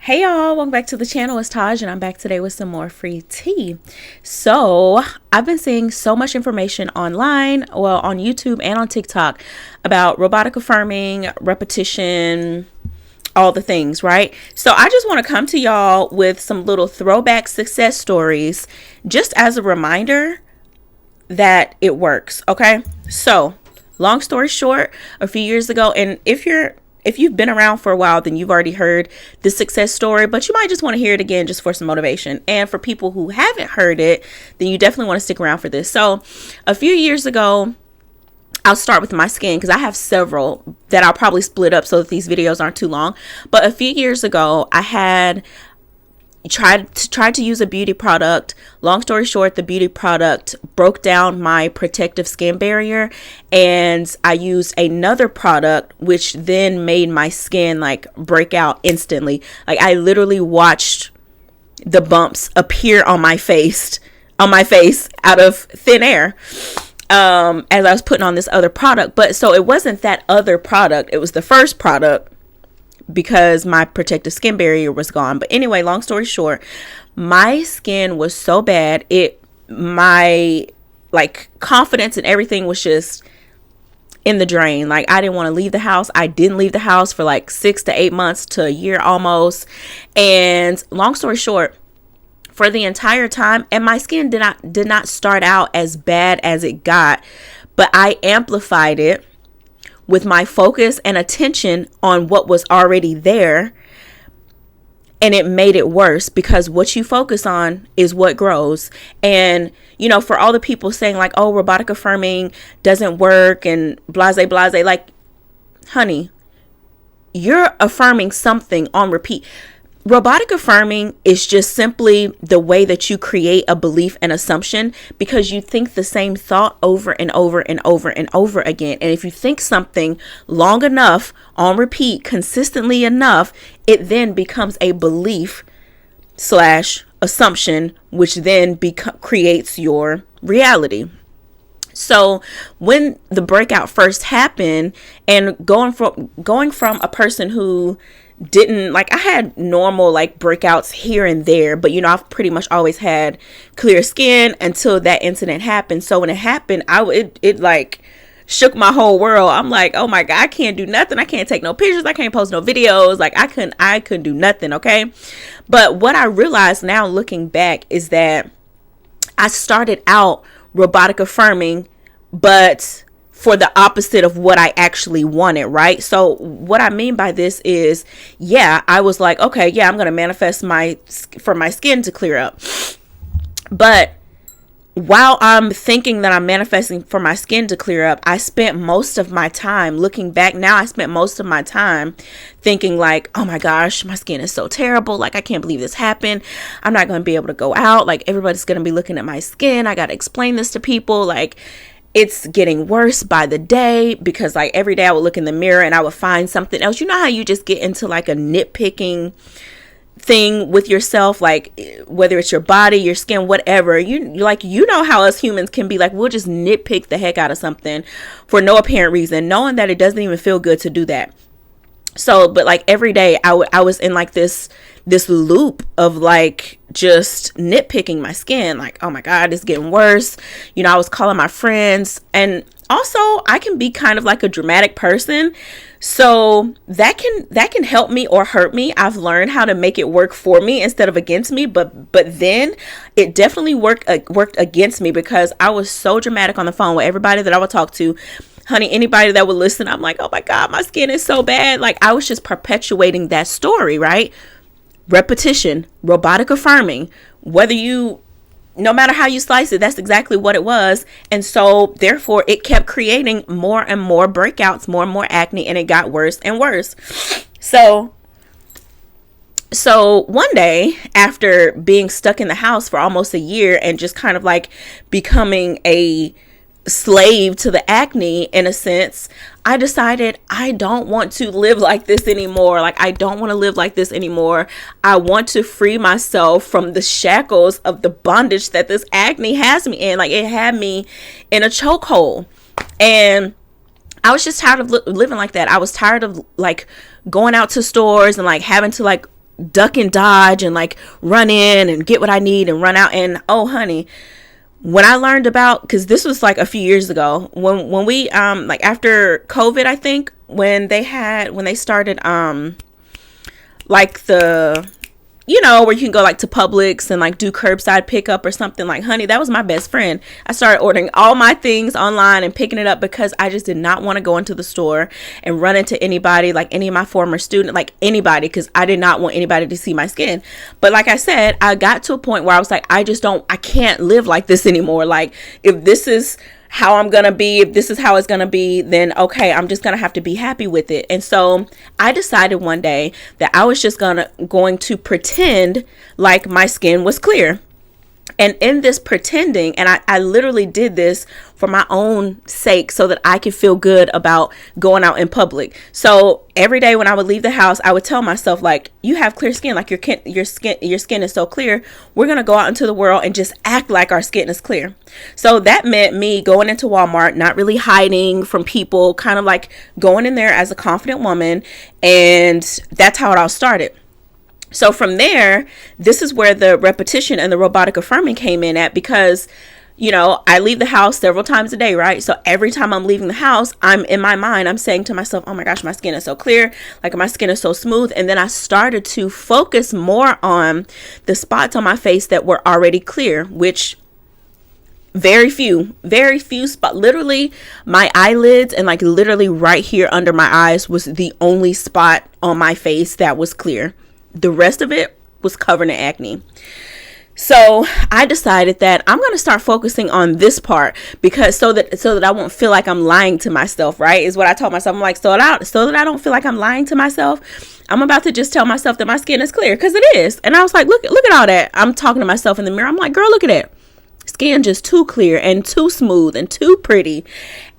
Hey y'all, welcome back to the channel. It's Taaj and I'm back today with some more free tea. So I've been seeing so much information online, well on YouTube and on TikTok about robotic affirming, repetition, all the things, right? So I just want to come to y'all with some little throwback success stories just as a reminder that it works, okay? So long story short, a few years ago, and if you've been around for a while, then you've already heard the success story, but you might just want to hear it again just for some motivation. And for people who haven't heard it, then you definitely want to stick around for this. So a few years ago, I'll start with my skin because I have several that I'll probably split up so that these videos aren't too long. But a few years ago, I had tried to use a beauty product. Long story short, the beauty product broke down my protective skin barrier, and I used another product which then made my skin like break out instantly. Like I literally watched the bumps appear on my face out of thin air as I was putting on this other product. But so it wasn't that other product, it was the first product, because my protective skin barrier was gone. But anyway, long story short, my skin was so bad, my like confidence and everything was just in the drain. Like I didn't want to leave the house. I didn't leave the house for like 6 to 8 months to a year almost. And long story short, for the entire time, and my skin did not start out as bad as it got, but I amplified it with my focus and attention on what was already there, and it made it worse because what you focus on is what grows. And you know, for all the people saying like, oh, robotic affirming doesn't work and blase, like, honey, you're affirming something on repeat. Robotic affirming is just simply the way that you create a belief and assumption because you think the same thought over and over and over and over again. And if you think something long enough on repeat, consistently enough, it then becomes a belief slash assumption, which then creates your reality. So when the breakout first happened, and going from a person who didn't like, I had normal like breakouts here and there, but you know, I've pretty much always had clear skin until that incident happened. So when it happened, it like shook my whole world. I'm like, oh my God, I can't do nothing. I can't take no pictures. I can't post no videos. Like I couldn't do nothing. Okay. But what I realized now looking back is that I started out robotic affirming, but for the opposite of what I actually wanted, right? So what I mean by this is, yeah, I was like, okay, yeah, I'm going to manifest for my skin to clear up. But while I'm thinking that I'm manifesting for my skin to clear up, I spent most of my time, looking back now, I spent most of my time thinking like, oh my gosh, my skin is so terrible. Like, I can't believe this happened. I'm not going to be able to go out. Like, everybody's going to be looking at my skin. I got to explain this to people. Like, it's getting worse by the day because like every day I would look in the mirror and I would find something else. You know how you just get into like a nitpicking thing with yourself, like whether it's your body, your skin, whatever, you know how us humans can be like, we'll just nitpick the heck out of something for no apparent reason, knowing that it doesn't even feel good to do that. So, but like every day I was in like this loop of like just nitpicking my skin, like, oh my God, it's getting worse. You know, I was calling my friends, and also I can be kind of like a dramatic person. So that can help me or hurt me. I've learned how to make it work for me instead of against me. But then it definitely worked against me because I was so dramatic on the phone with everybody that I would talk to. Honey, anybody that would listen, I'm like, oh my God, my skin is so bad. Like I was just perpetuating that story, right? Repetition, robotic affirming, no matter how you slice it, that's exactly what it was. And so therefore it kept creating more and more breakouts, more and more acne, and it got worse and worse. So one day, after being stuck in the house for almost a year and just kind of like becoming a slave to the acne in a sense, I decided I don't want to live like this anymore. Like I don't want to live like this anymore. I want to free myself from the shackles of the bondage that this acne has me in. Like it had me in a chokehold, and I was just tired of living like that. I was tired of like going out to stores and like having to like duck and dodge and like run in and get what I need and run out. And oh honey, when I learned about, because this was like a few years ago, when we like after COVID, I think, when they started like the, you know, where you can go like to Publix and like do curbside pickup or something, like honey, that was my best friend. I started ordering all my things online and picking it up because I just did not want to go into the store and run into anybody, like any of my former student, like anybody, because I did not want anybody to see my skin. But like I said, I got to a point where I was like, I can't live like this anymore. Like, if this is how I'm gonna be, if this is how it's gonna be, then okay, I'm just gonna have to be happy with it. And so I decided one day that I was just going to pretend like my skin was clear. And in this pretending, and I literally did this for my own sake so that I could feel good about going out in public. So every day when I would leave the house, I would tell myself, like, you have clear skin, like your skin is so clear. We're going to go out into the world and just act like our skin is clear. So that meant me going into Walmart, not really hiding from people, kind of like going in there as a confident woman. And that's how it all started. So from there, this is where the repetition and the robotic affirming came in at, because, you know, I leave the house several times a day, right? So every time I'm leaving the house, I'm in my mind, I'm saying to myself, oh my gosh, my skin is so clear. Like, my skin is so smooth. And then I started to focus more on the spots on my face that were already clear, which very few spots, literally my eyelids and like literally right here under my eyes was the only spot on my face that was clear. The rest of it was covered in acne. So I decided that I'm going to start focusing on this part, because so that I won't feel like I'm lying to myself, right? Is what I told myself. I'm like, so that I don't feel like I'm lying to myself, I'm about to just tell myself that my skin is clear, because it is. And I was like, look at all that. I'm talking to myself in the mirror. I'm like, girl, look at that. Skin just too clear and too smooth and too pretty.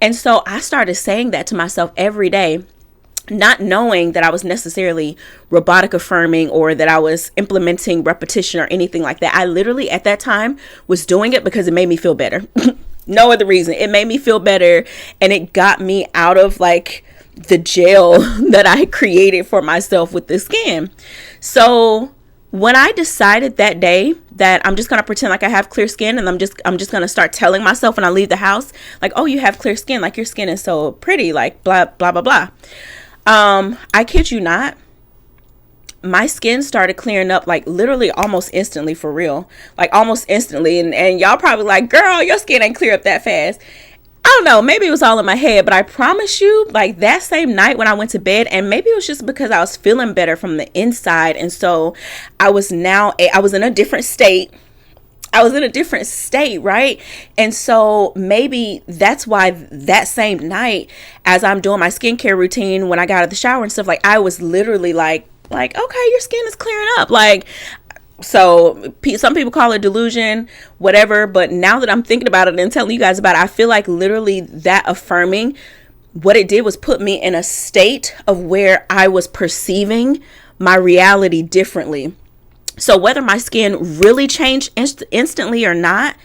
And so I started saying that to myself every day, not knowing that I was necessarily robotic affirming or that I was implementing repetition or anything like that. I literally at that time was doing it because it made me feel better. No other reason. It made me feel better, and it got me out of like the jail that I created for myself with the skin. So when I decided that day that I'm just going to pretend like I have clear skin, and I'm just going to start telling myself when I leave the house, like, oh, you have clear skin, like your skin is so pretty, like blah, blah, blah, blah. I kid you not, my skin started clearing up like literally almost instantly, for real, like almost instantly. And y'all probably like, girl, your skin ain't clear up that fast. I don't know, maybe it was all in my head, but I promise you, like that same night when I went to bed, and maybe it was just because I was feeling better from the inside. And so I was in a different state. Right? And so maybe that's why that same night, as I'm doing my skincare routine, when I got out of the shower and stuff, like I was literally like, okay, your skin is clearing up. Like, so some people call it delusion, whatever. But now that I'm thinking about it and telling you guys about it, I feel like literally that affirming, what it did was put me in a state of where I was perceiving my reality differently. So whether my skin really changed instantly or not,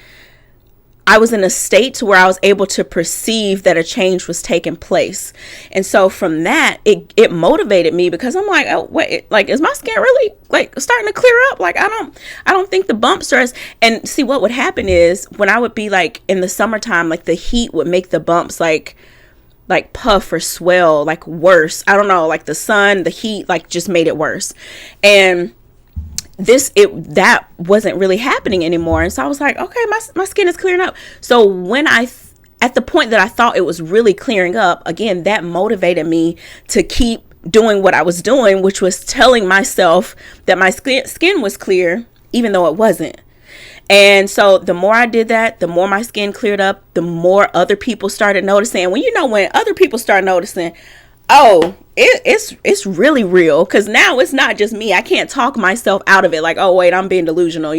I was in a state to where I was able to perceive that a change was taking place. And so from that, it motivated me, because I'm like, oh wait, like, is my skin really like starting to clear up? Like, I don't think the bumps are and see, what would happen is when I would be like in the summertime, like the heat would make the bumps like puff or swell like worse. I don't know, like the sun, the heat like just made it worse. And that wasn't really happening anymore. And so I was like, okay, my skin is clearing up. So when at the point that I thought it was really clearing up, again, that motivated me to keep doing what I was doing, which was telling myself that my skin was clear, even though it wasn't. And so the more I did that, the more my skin cleared up, the more other people started noticing. And when other people start noticing, oh, it's really real, because now it's not just me. I can't talk myself out of it like, oh wait, I'm being delusional,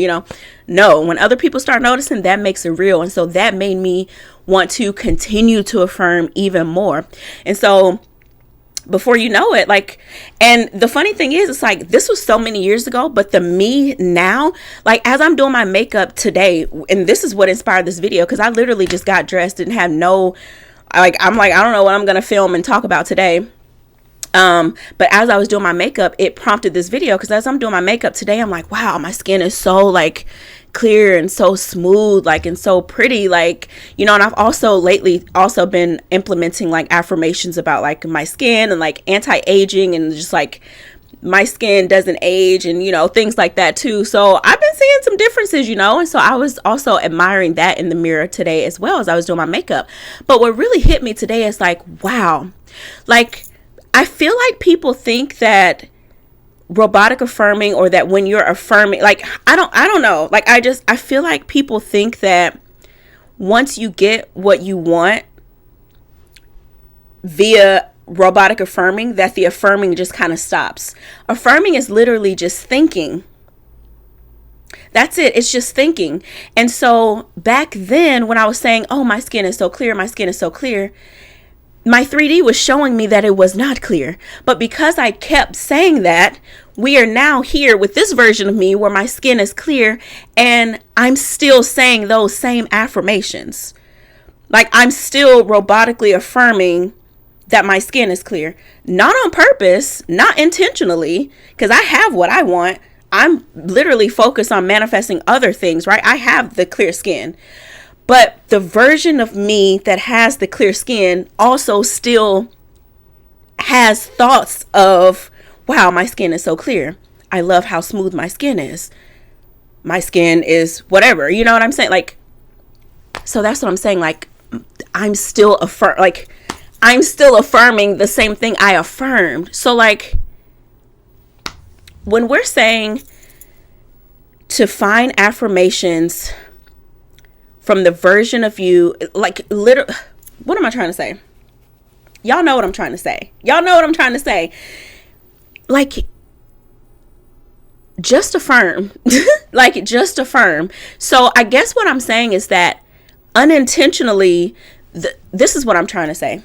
No, when other people start noticing, that makes it real. And so that made me want to continue to affirm even more. And so before you know it, like, and the funny thing is, it's like, this was so many years ago, but the me now, like as I'm doing my makeup today, and this is what inspired this video, because I literally just got dressed and had I'm like, I don't know what I'm going to film and talk about today. But as I was doing my makeup, it prompted this video, because as I'm doing my makeup today, I'm like, wow, my skin is so like clear and so smooth, like, and so pretty, like, you know. And I've also lately also been implementing like affirmations about like my skin and like anti-aging, and just like my skin doesn't age, and you know, things like that too. So I've been seeing some differences, you know. And so I was also admiring that in the mirror today as well as I was doing my makeup. But what really hit me today is like, wow, like I feel like people think that robotic affirming, or that when you're affirming, like, I don't know, like, I feel like people think that once you get what you want via robotic affirming, that the affirming just kind of stops. Affirming is literally just thinking. That's it. It's just thinking. And so back then when I was saying, oh, my skin is so clear, my skin is so clear, my 3D was showing me that it was not clear. But because I kept saying that, we are now here with this version of me where my skin is clear, and I'm still saying those same affirmations. Like, I'm still robotically affirming that my skin is clear. Not on purpose, not intentionally, because I have what I want. I'm literally focused on manifesting other things, right? I have the clear skin. But the version of me that has the clear skin also still has thoughts of, wow, my skin is so clear. I love how smooth my skin is. My skin is whatever, you know what I'm saying? Like, so that's what I'm saying. Like, I'm still affirming the same thing I affirmed. So like, when we're saying to find affirmations from the version of you, like, literally, what am I trying to say? Y'all know what I'm trying to say. Y'all know what I'm trying to say. Like, just affirm. Like, just affirm. So I guess what I'm saying is that unintentionally, this is what I'm trying to say.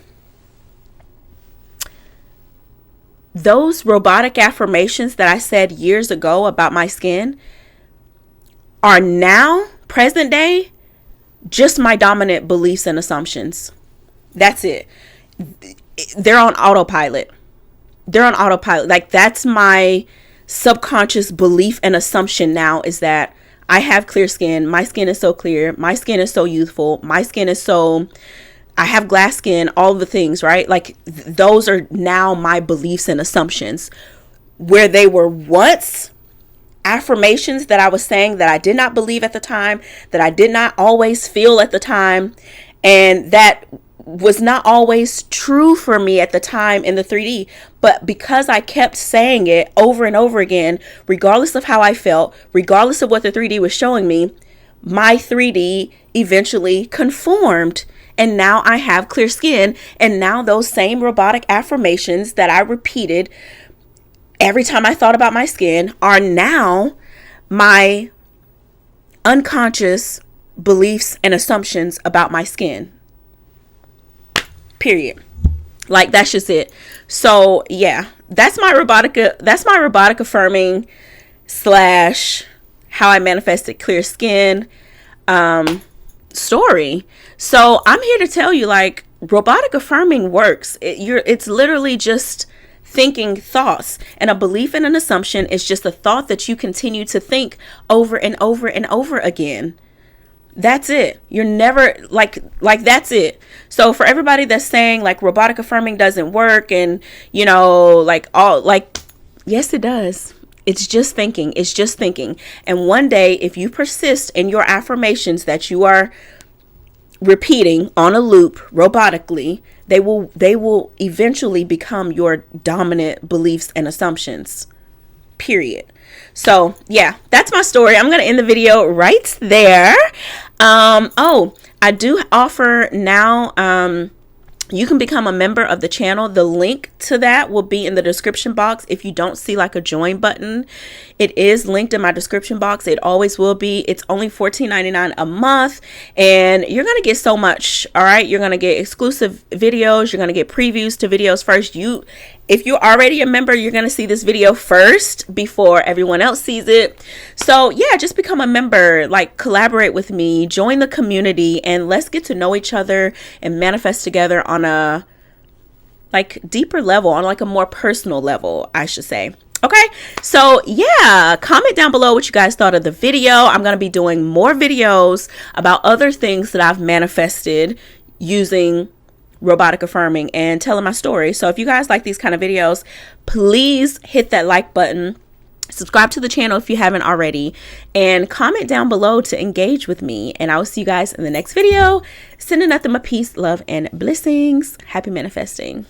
Those robotic affirmations that I said years ago about my skin are now, present day, just my dominant beliefs and assumptions. That's it. They're on autopilot. They're on autopilot. Like, that's my subconscious belief and assumption now, is that I have clear skin. My skin is so clear. My skin is so youthful. My skin is so, I have glass skin, all the things, right? Like, those are now my beliefs and assumptions, where they were once affirmations that I was saying that I did not believe at the time, that I did not always feel at the time, and that was not always true for me at the time in the 3D. But because I kept saying it over and over again, regardless of how I felt, regardless of what the 3D was showing me, my 3D eventually conformed. And now I have clear skin. And now those same robotic affirmations that I repeated every time I thought about my skin are now my unconscious beliefs and assumptions about my skin. Period. Like, that's just it. So yeah, that's my robotic affirming / how I manifested clear skin story. So I'm here to tell you, like, robotic affirming works. It's literally just thinking thoughts, and a belief and an assumption is just a thought that you continue to think over and over and over again. That's it. You're never like that's it. So for everybody that's saying like robotic affirming doesn't work, and you know, like, all, like, yes, it does. It's just thinking. It's just thinking. And one day, if you persist in your affirmations that you are repeating on a loop robotically, they will eventually become your dominant beliefs and assumptions. Period. So yeah, that's my story. I'm gonna end the video right there. I do offer now, you can become a member of the channel. The link to that will be in the description box. If you don't see like a join button, it is linked in my description box. It always will be. It's only $14.99 a month, and you're going to get so much. All right. You're going to get exclusive videos. You're going to get previews to videos first. If you're already a member, you're going to see this video first before everyone else sees it. So yeah, just become a member, like, collaborate with me, join the community, and let's get to know each other and manifest together on a like deeper level, on like a more personal level, I should say. Okay, so yeah, comment down below what you guys thought of the video. I'm going to be doing more videos about other things that I've manifested using robotic affirming and telling my story. So if you guys like these kind of videos, please hit that like button. Subscribe to the channel if you haven't already, and comment down below to engage with me. And I will see you guys in the next video. Sending nothing but peace, love, and blessings. Happy manifesting.